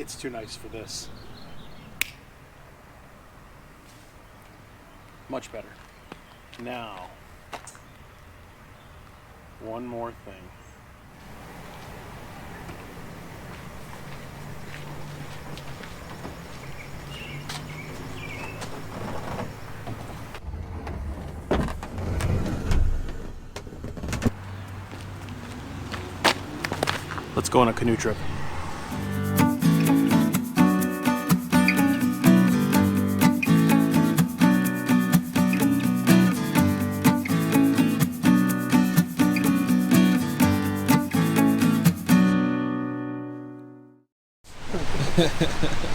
It's too nice for this. Much better. Now, one more thing. Let's go on a canoe trip.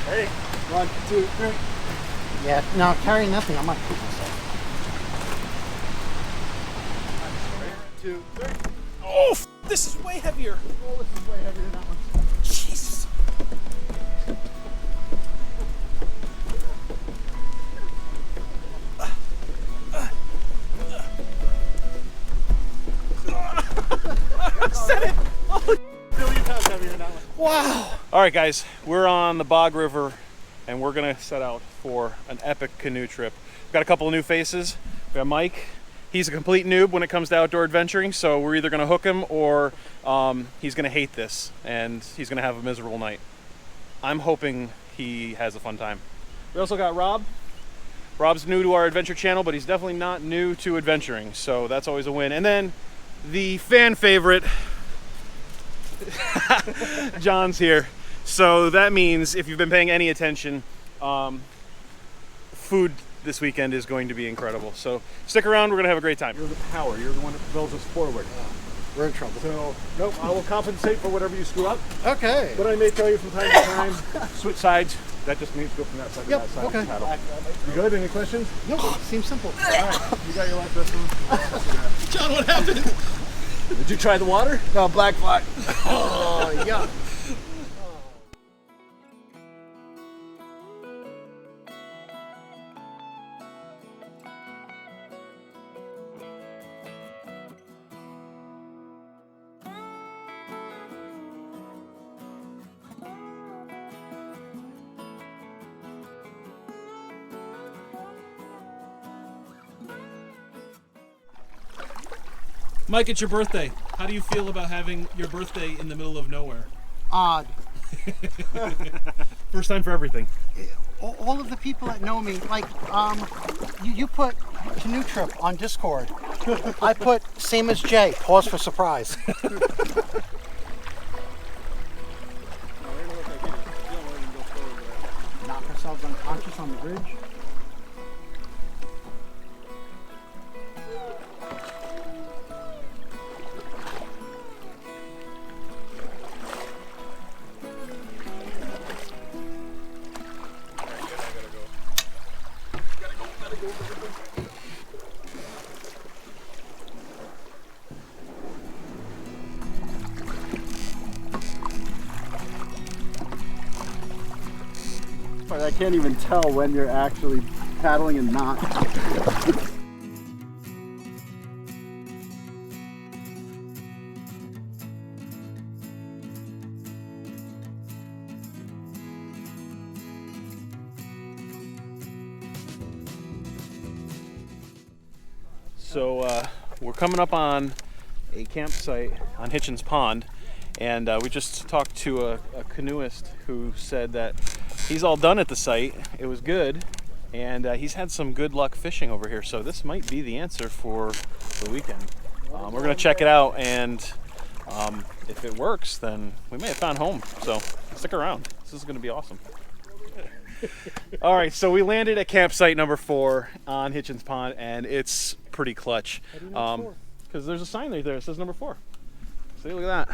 Ready? 1, 2, 3. Yeah, no, carry nothing. I might poop myself. 2, 3. Oh, this is way heavier. Oh, this is way heavier than that one. Jesus. I said it. Oh, billion times heavier than that one. Wow. All right, guys, we're on the Bog River, and we're gonna set out for an epic canoe trip. We've got a couple of new faces. We got Mike. He's a complete noob when it comes to outdoor adventuring, so we're either gonna hook him or he's gonna hate this and he's gonna have a miserable night. I'm hoping he has a fun time. We also got Rob. Rob's new to our adventure channel, but he's definitely not new to adventuring, so that's always a win. And then the fan favorite, John's here. So that means if you've been paying any attention, food this weekend is going to be incredible. So stick around, we're gonna have a great time. You're the power, you're the one that propels us forward. We're in trouble. So, nope, I will compensate for whatever you screw up. Okay. But I may tell you from time to time, switch sides. That just means go from that side to that side. Okay. Paddle. You good? Any questions? No, seems simple. All right, you got your life vest on. John, what happened? Did you try the water? No, black fly. Oh, yeah. Mike, it's your birthday. How do you feel about having your birthday in the middle of nowhere? Odd. First time for everything. All of the people that know me, like, you put canoe trip on Discord. I put same as Jay, pause for surprise. Knock ourselves unconscious on the bridge. I can't even tell when you're actually paddling and not. So we're coming up on a campsite on Hitchens Pond, and we just talked to a canoeist who said that he's all done at the site. It was good, and he's had some good luck fishing over here, so this might be the answer for the weekend. We're gonna check it out, and if it works, then we may have found home, so stick around. This is gonna be awesome. All right, so we landed at campsite number 4 on Hitchens Pond, and it's pretty clutch. Because there's a sign right there that says number 4. See, look at that.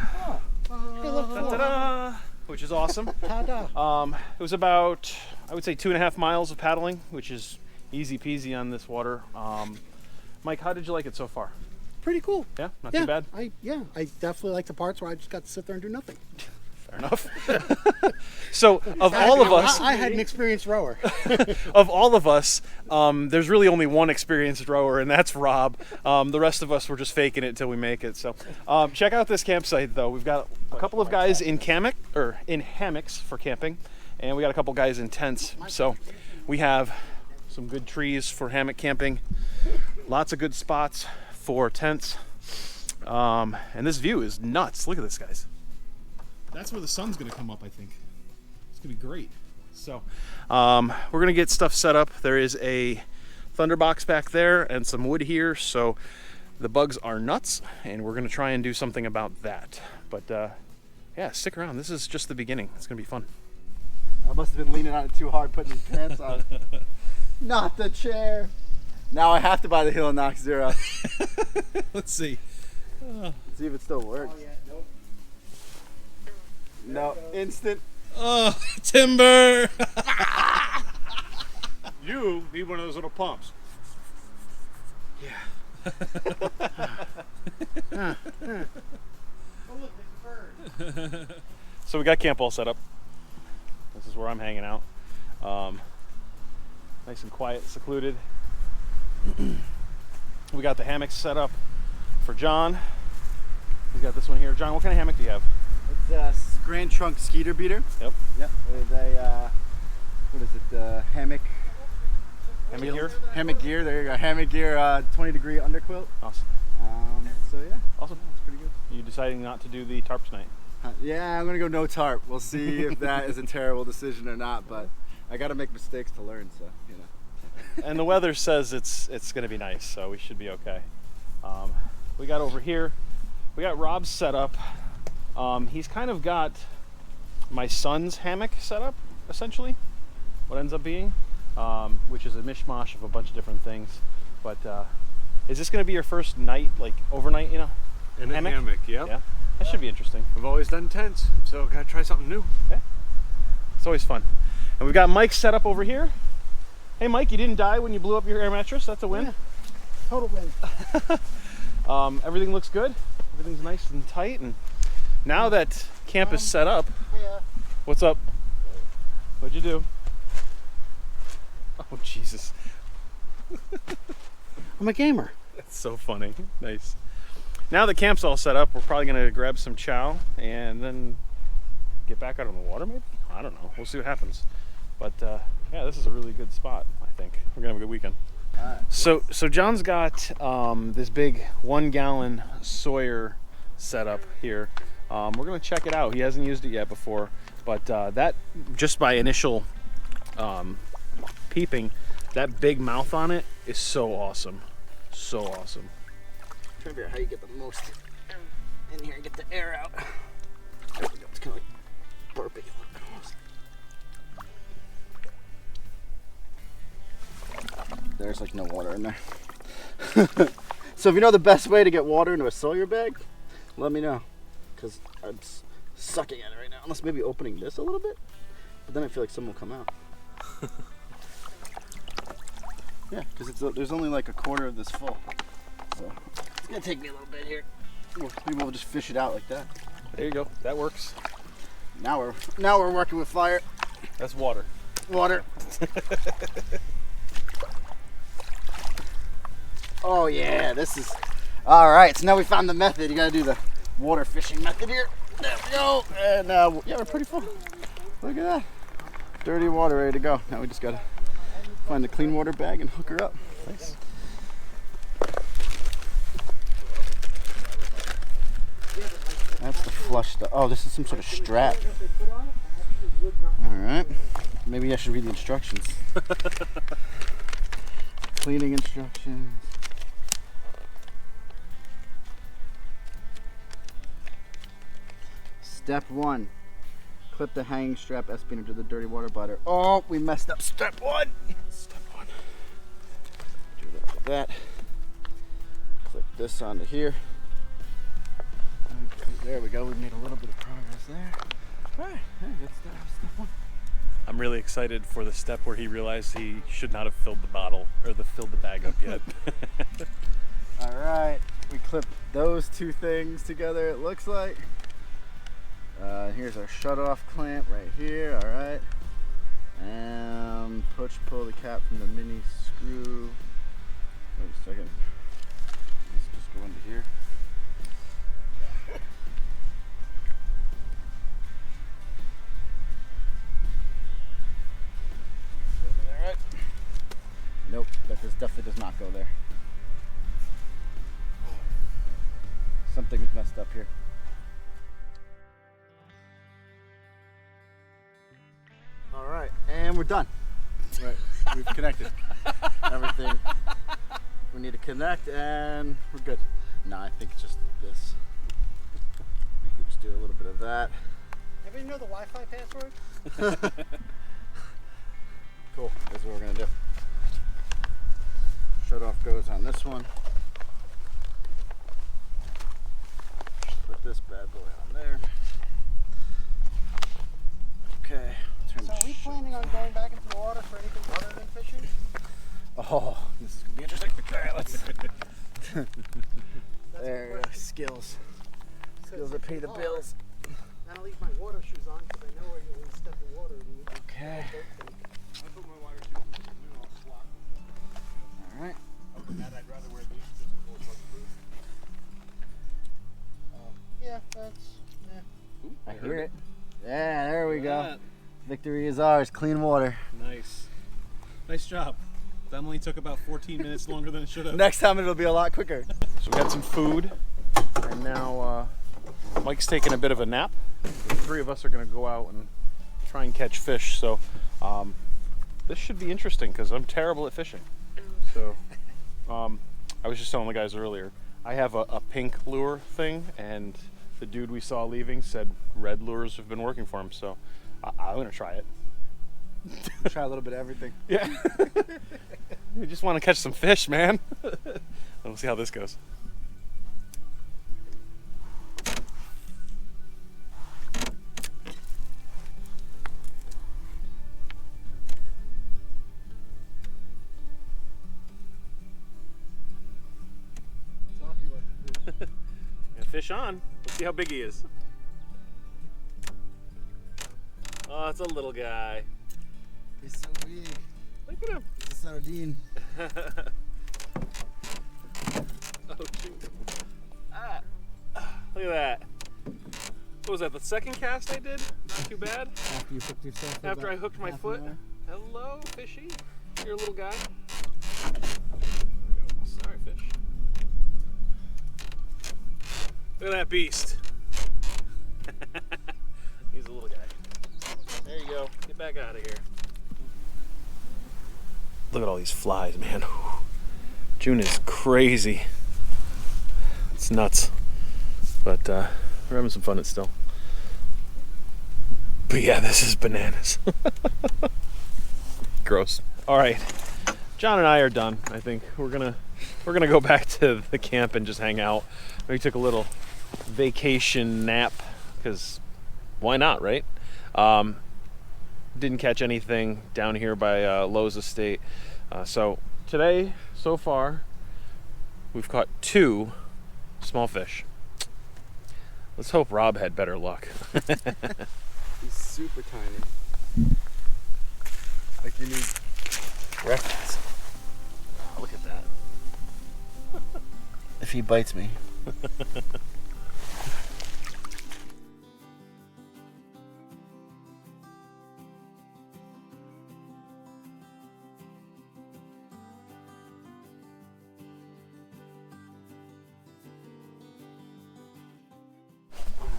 Hey, look, Ta-da! Which is awesome. Ta-da. It was about, I would say, 2.5 miles of paddling, which is easy peasy on this water. Mike, how did you like it so far? Pretty cool. Yeah, not too bad. I definitely like the parts where I just got to sit there and do nothing. Fair enough. So of all of us, I had an experienced rower. of all of us, there's really only one experienced rower, and that's Rob. The rest of us were just faking it until we make it. So check out this campsite, though. We've got a couple of guys in hammocks for camping, and we got a couple guys in tents. So we have some good trees for hammock camping, lots of good spots for tents, and this view is nuts. Look at this, guys. That's where the sun's gonna come up, I think. It's gonna be great. So we're gonna get stuff set up. There is a thunderbox back there and some wood here, so the bugs are nuts, and we're gonna try and do something about that. But yeah, stick around. This is just the beginning. It's gonna be fun. I must have been leaning on it too hard, putting these pants on. Not the chair. Now I have to buy the Heel and Knox Zero. Let's see. Let's see if it still works. No, instant. Oh, timber! You need one of those little pumps. So we got camp all set up. This is where I'm hanging out. Nice and quiet, secluded. We got the hammocks set up for John. He's got this one here. John, what kind of hammock do you have? It's a Grand Trunk Skeeter Beater. Yep. Yep. With a, what is it, hammock Hammock gear? Hammock gear, there you go. Hammock gear, 20-degree underquilt. Awesome. So yeah, Awesome. it's pretty good. You deciding not to do the tarp tonight? Yeah, I'm gonna go no tarp. We'll see if that is a terrible decision or not, but I gotta make mistakes to learn, so, you know. And the weather says it's going to be nice, so we should be okay. We got over here, we got Rob's set up. He's kind of got my son's hammock set up, essentially, what ends up being, which is a mishmash of a bunch of different things. But is this going to be your first night, like overnight, you know? In a hammock, yep. Yeah, that should be interesting. I've always done tents, so gotta try something new. Okay. It's always fun. And we've got Mike set up over here. Hey Mike, you didn't die when you blew up your air mattress. That's a win. Yeah. Total win. Everything looks good. Everything's nice and tight. And now that camp is set up, Yeah. what's up? What'd you do? Oh Jesus, I'm a gamer. that's so funny. Nice. Now the camp's all set up, we're probably gonna grab some chow and then get back out on the water. Maybe, I don't know. We'll see what happens. But yeah, this is a really good spot. I think we're gonna have a good weekend. So John's got this big 1-gallon Sawyer setup here. We're gonna check it out. He hasn't used it yet before, but that, just by initial peeping, that big mouth on it is so awesome. So awesome. I'm trying to figure out how you get the most in here and get the air out. There we go. It's kind of like burping. There's like no water in there. So if you know the best way to get water into a Sawyer bag, let me know. Because I'm sucking at it right now. Unless maybe opening this a little bit. But then I feel like some will come out. Yeah, because there's only like a quarter of this full. So it's going to take me a little bit here. Maybe we'll just fish it out like that. There you go. That works. Now we're working with fire. That's water. Water. Oh yeah, this is all right. So now we found the method. You gotta do the water fishing method here. There we go. And yeah, we're pretty full. Look at that. Dirty water ready to go. Now we just gotta find a clean water bag and hook her up. Nice. That's the flush stuff. Oh, this is some sort of strap. All right. Maybe I should read the instructions. Cleaning instructions. Step 1. Clip the hanging strap S-pin into the dirty water bladder. Oh, we messed up step 1. Step 1. Do that like that. Clip this onto here. Okay, there we go. We made a little bit of progress there. All right, that's step 1. I'm really excited for the step where he realized he should not have filled the bottle or filled the bag up yet. All right, we clipped those two things together, it looks like. Here's our shut-off clamp right here. All right. And pull the cap from the mini screw. Wait a second. Let's just go into here. All right. Nope, definitely does not go there. Something is messed up here. All right, and we're done. Right, we've connected everything we need to connect, and we're good. No, I think it's just this. We could just do a little bit of that. Everybody know the Wi-Fi password? Cool, that's what we're gonna do. Shut off goes on this one. Just put this bad boy on there. Okay. So are we planning on going back into the water for anything other than fishing? Oh, this is gonna be interesting. Okay, let's. That's There you go. Skills. Skills that pay the bills. Then I'll leave my water shoes on because I know where you step in water. Okay. I put my water shoes in, they're all slop. All right. Other than that, I'd rather wear these because it's more bug-proof. Yeah, that's. I hear it. Yeah, there we go. That. Victory is ours. Clean water. Nice. Nice job. That only took about 14 minutes longer than it should have. Next time it'll be a lot quicker. So we got some food, and now Mike's taking a bit of a nap. The three of us are going to go out and try and catch fish. So this should be interesting because I'm terrible at fishing. So I was just telling the guys earlier, I have a pink lure thing, and the dude we saw leaving said red lures have been working for him. So I'm going to try it. Try a little bit of everything. Yeah. We just want to catch some fish, man. We'll see how this goes. Got fish on. Let's see how big he is. Oh, it's a little guy. He's so big. Look at him. It's a sardine. Oh, shoot. Look at that. What was that, the second cast I did? Not too bad. After you hooked yourself. After I hooked my foot. Hello, fishy. You're a little guy. Sorry, fish. Look at that beast. He's a little guy. There you go. Get back out of here. Look at all these flies, man. June is crazy. It's nuts. But we're having some fun still. But yeah, this is bananas. Gross. All right. John and I are done. I think we're gonna go back to the camp and just hang out. We took a little vacation nap because why not, right? Didn't catch anything down here by Lowe's Estate. So today, so far, we've caught 2 small fish. Let's hope Rob had better luck. He's super tiny. Like you need reference. Oh, look at that. If he bites me.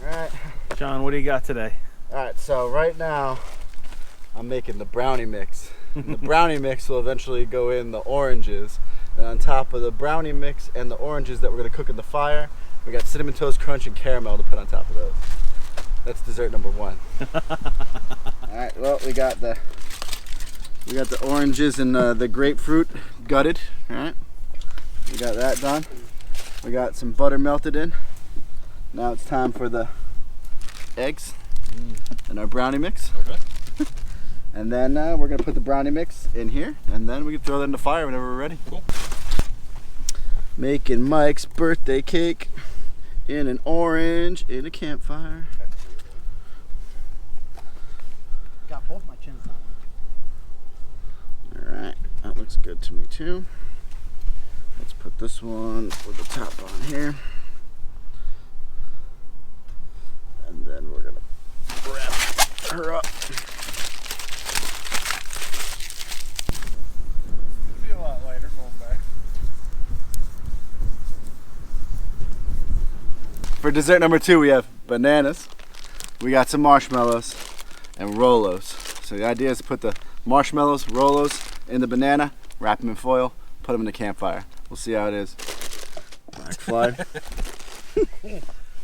Alright. John, what do you got today? Alright, so right now I'm making the brownie mix. The brownie mix will eventually go in the oranges. And on top of the brownie mix and the oranges that we're going to cook in the fire, we got Cinnamon Toast Crunch and caramel to put on top of those. That's dessert number 1. Alright, well we got the oranges and the grapefruit gutted. Alright. We got that done. We got some butter melted in. Now it's time for the eggs and our brownie mix. Okay. And then we're gonna put the brownie mix in here, and then we can throw that in the fire whenever we're ready. Cool. Making Mike's birthday cake in an orange in a campfire. good to me too. Let's put this one with the top on here. And then we're gonna wrap her up. It'll be a lot lighter going back. For dessert number 2, we have bananas. We got some marshmallows and Rolos. So the idea is to put the marshmallows, Rolos in the banana, wrap them in foil, put them in the campfire. We'll see how it is. Black fly.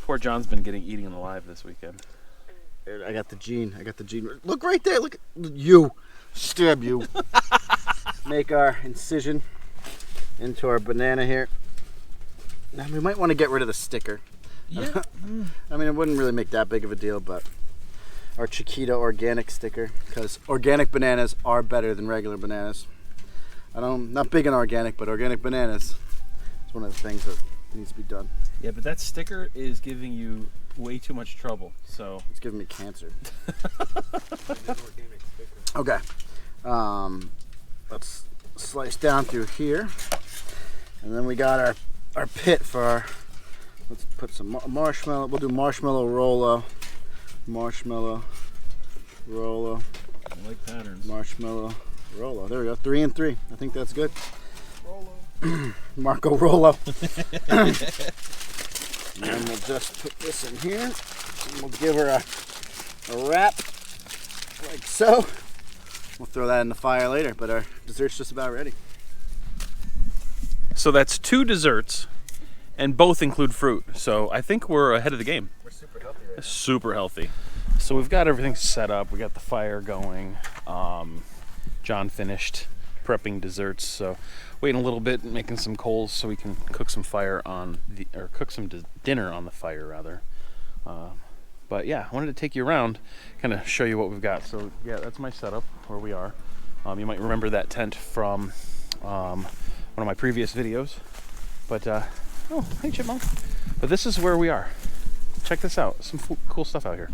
Poor John's been eating alive this weekend. I got the gene. Look right there. Look at you. Stab you. Make our incision into our banana here. Now we might want to get rid of the sticker. Yeah. I mean, it wouldn't really make that big of a deal, but our Chiquita organic sticker, because organic bananas are better than regular bananas. I'm not big on organic, but organic bananas is one of the things that needs to be done. Yeah, but that sticker is giving you way too much trouble. So It's giving me cancer. Okay. Let's slice down through here, and then we got our pit for our. Let's put some marshmallow. We'll do marshmallow Rolo. Marshmallow Rolo. I like patterns. Marshmallow Rolo. There we go. 3 and 3. I think that's good. Marco Rolo. And then we'll just put this in here. And we'll give her a wrap like so. We'll throw that in the fire later, but our dessert's just about ready. So that's 2 desserts, and both include fruit. So I think we're ahead of the game. We're super healthy right now. Super healthy. So we've got everything set up. We got the fire going. John finished prepping desserts. So waiting a little bit, making some coals so we can cook some dinner on the fire rather. But yeah, I wanted to take you around, kind of show you what we've got. So yeah, that's my setup where we are. You might remember that tent from one of my previous videos. But oh, hey Chipmunk. But this is where we are. Check this out. Some cool stuff out here.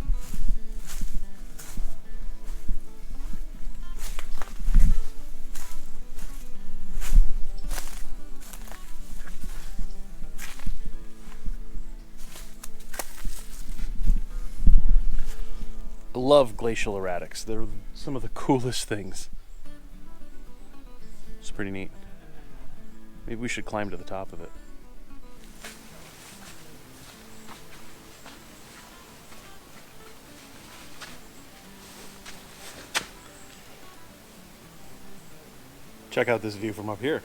I love glacial erratics. They're some of the coolest things. It's pretty neat. Maybe we should climb to the top of it. Check out this view from up here.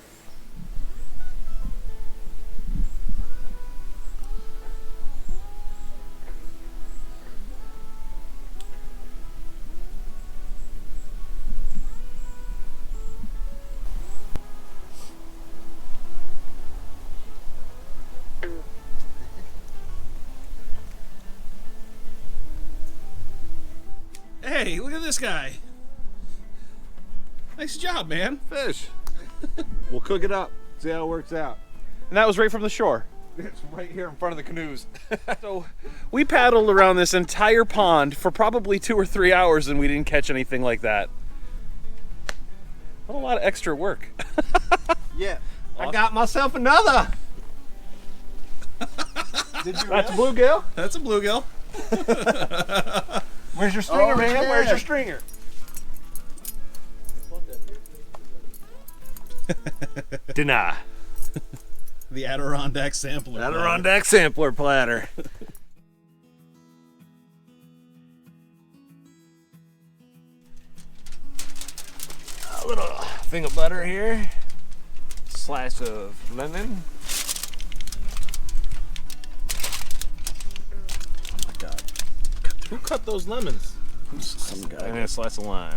Hey, look at this guy. Nice job, man. Fish. We'll cook it up. See how it works out. And that was right from the shore. It's right here in front of the canoes. So we paddled around this entire pond for probably 2 or 3 hours and we didn't catch anything like that. What a lot of extra work. Yeah. Awesome. I got myself another. Did you That's a bluegill. That's a bluegill. Where's your stringer, Oh, man? yeah. Where's your stringer? Deny. The Adirondack sampler. Adirondack sampler platter. A little thing of butter here. Slice of lemon. Oh my God. Who cut those lemons? Some guy. And then a slice of lime.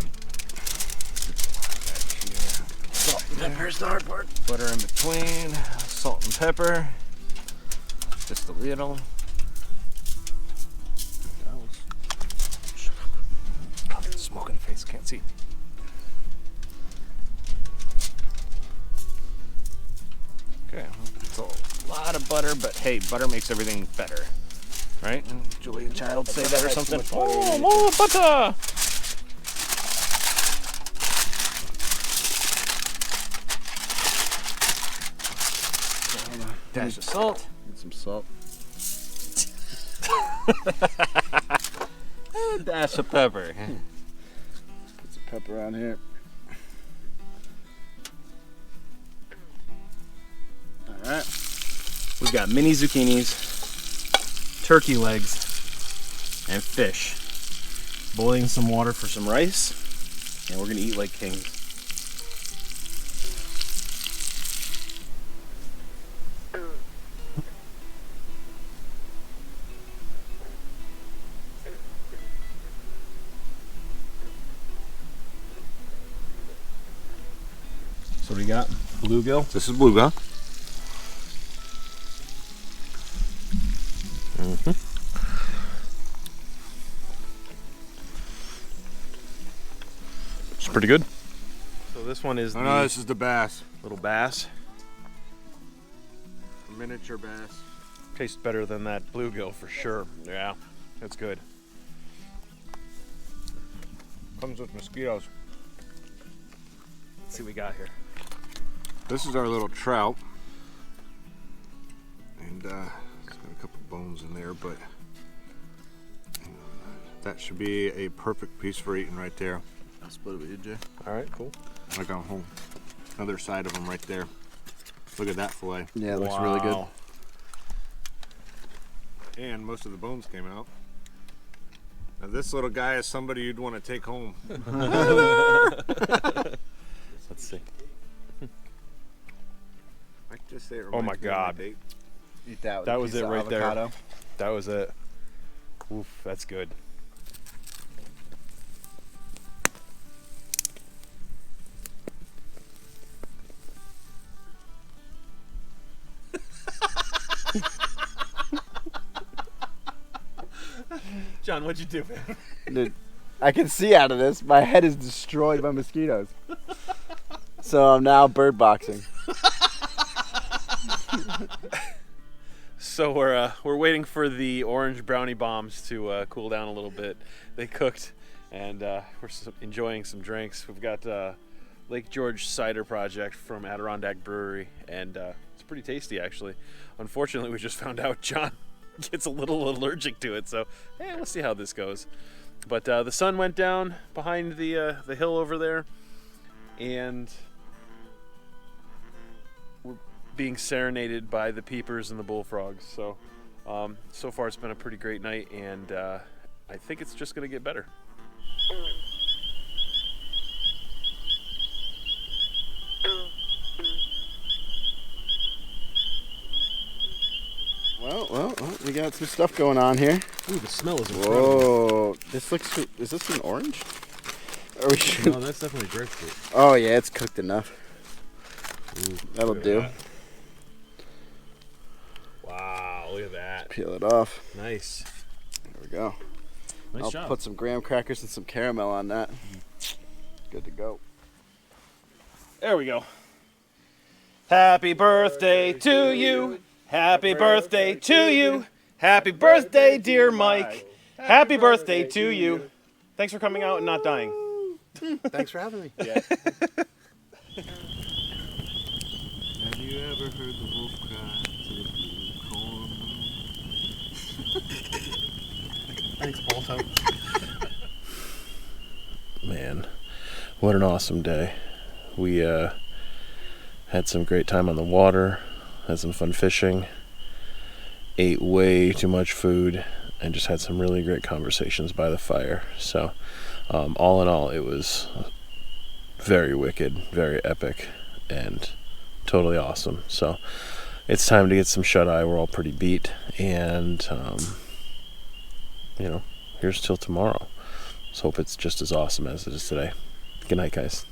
Salt and pepper's the hard part. Butter in between. Salt and pepper. Just a little. Shut up. Oh, smoke in the face. Can't see. Okay, it's a lot of butter, but hey, butter makes everything better, right? Julia Child say that or something. Oh, more butter. Dash of salt. Get some salt. A dash of pepper. Put some pepper on here. All right. We've got mini zucchinis, turkey legs, and fish. Boiling some water for some rice, and we're gonna eat like kings. So what do you got? Bluegill? This is bluegill. It's pretty good. So this one is Oh the no, this is the bass. little bass. Miniature bass. Tastes better than that bluegill for sure. Yeah, that's good. Comes with mosquitoes. Let's see what we got here. This is our little trout. And it's got a couple bones in there, but that should be a perfect piece for eating right there. I'll split it with you, Jay. All right, cool. Like on whole other side of them right there. Look at that fillet. Yeah, it looks really good. Wow. And most of the bones came out. Now this little guy is somebody you'd want to take home. Let's see. I can just say it Oh my reminds me of God. date. Eat that with That a was piece it of right there. avocado. That was it. Oof, that's good. John, what'd you do, man? Dude, I can see out of this. My head is destroyed by mosquitoes. So I'm now bird boxing. So we're waiting for the orange brownie bombs to cool down a little bit. They cooked, and we're enjoying some drinks. We've got Lake George Cider Project from Adirondack Brewery, and it's pretty tasty actually. Unfortunately, we just found out John gets a little allergic to it, so hey, we'll see how this goes. But the sun went down behind the hill over there, and we're being serenaded by the peepers and the bullfrogs. So so far it's been a pretty great night, and I think it's just gonna get better. Well, we got some stuff going on here. Ooh, the smell is incredible. Whoa, this looks. Is this an orange? Or we should. No, that's definitely grapefruit. Oh yeah, it's cooked enough. Ooh, That'll look at do. that. Wow, look at that. Peel it off. Nice. There we go. Nice I'll job. put some graham crackers and some caramel on that. Good to go. There we go. Happy birthday to you. Happy birthday to you. Happy birthday, dear Mike. Happy birthday to you. Thanks for coming out and not dying. Thanks for having me. Yeah. Have you ever heard the wolf cry to the blue corn? Thanks, Balto. Man, what an awesome day. We had some great time on the water, had some fun fishing, ate way too much food, and just had some really great conversations by the fire. So all in all, it was very wicked, very epic, and totally awesome. So it's time to get some shut-eye. We're all pretty beat, and here's till tomorrow. Let's hope it's just as awesome as it is today. Good night, guys.